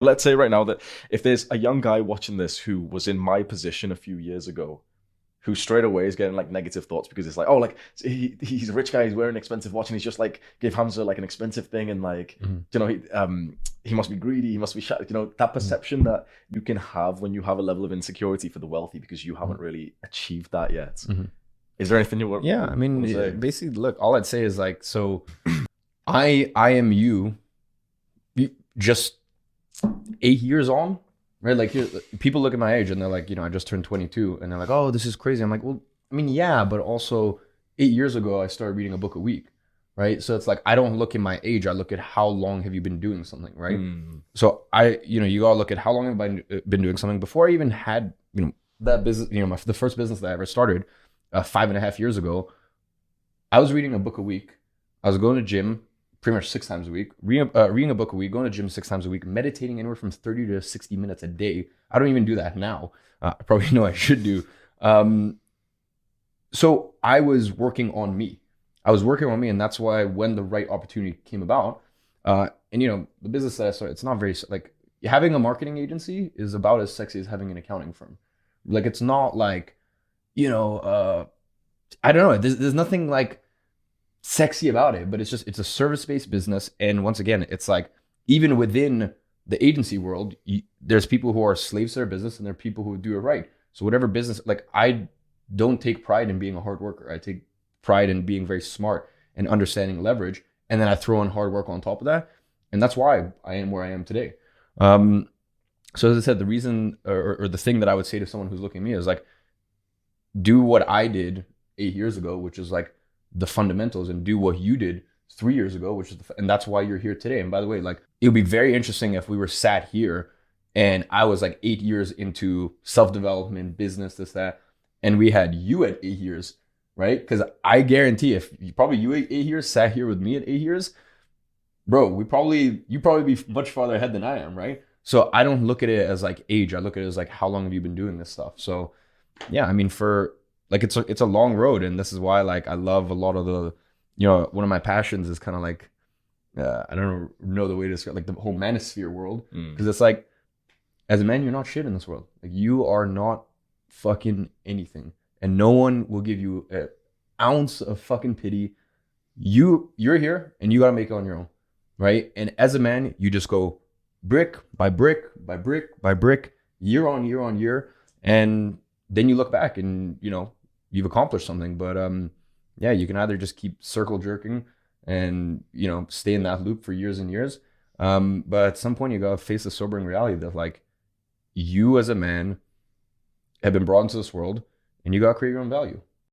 let's say right now that if there's a young guy watching this who was in my position a few years ago, who straight away is getting like negative thoughts because it's like, oh, like he's a rich guy, he's wearing an expensive watch, and he's just like gave Hamza like an expensive thing, and like Mhm. he must be greedy, he must be that Mhm. perception that you can have when you have a level of insecurity for the wealthy because you Mhm. haven't really achieved that yet. Mhm. Is there anything you want Yeah, I mean, to say? basically, look, all I'd say is like, so I am just 8 years on, right? Like people look at my age and they're like, I just turned 22, and they're like, oh, this is crazy. I'm like, well, I mean, yeah, but also 8 years ago I started reading a book a week, right? So it's like I don't look at my age, I look at how long have you been doing something, right? Mm. So you gotta look at how long have I been doing something before I even had, that business, the first business that I ever started 5.5 years ago. I was reading a book a week. I was going to gym pretty much 6 times a week, reading a book a week, going to gym 6 times a week, meditating anywhere from 30 to 60 minutes a day. I don't even do that now. I probably know I should do. Um, so I was working on me. I was working on me, and that's why when the right opportunity came about, and the business that I started, it's not very like having a marketing agency is about as sexy as having an accounting firm. Like it's not like you know, uh, I don't know. There's nothing like sexy about it, but it's a service-based business. And once again, it's like even within the agency world, there's people who are slaves to their business and there are people who do it right. So whatever business, like I don't take pride in being a hard worker. I take pride in being very smart and understanding leverage. And then I throw in hard work on top of that. And that's why I am where I am today. Um, so as I said, the reason or the thing that I would say to someone who's looking at me is like, do what I did 8 years ago, which is like the fundamentals, and do what you did 3 years ago, which is and that's why you're here today. And by the way, like it would be very interesting if we were sat here and I was like 8 years into self development, business, this, that, and we had you at 8 years, right? Because I guarantee if you 8 years sat here with me at 8 years, bro, you probably be much farther ahead than I am, right? So I don't look at it as like age. I look at it as like how long have you been doing this stuff. So yeah, I mean, for like it's a long road, and this is why like I love a lot of the, one of my passions is kind of like I don't know the way to describe like the whole manosphere world, Mm. because it's like as a man you're not shit in this world. Like you are not fucking anything, and no one will give you an ounce of fucking pity. You're here, and you gotta make it on your own, right? And as a man, you just go brick by brick by brick by brick, year on year on year, and then you look back and you've accomplished something. But yeah, you can either just keep circle jerking and stay in that loop for years and years, but at some point you gotta face the sobering reality that like you as a man have been brought into this world, and you gotta create your own value.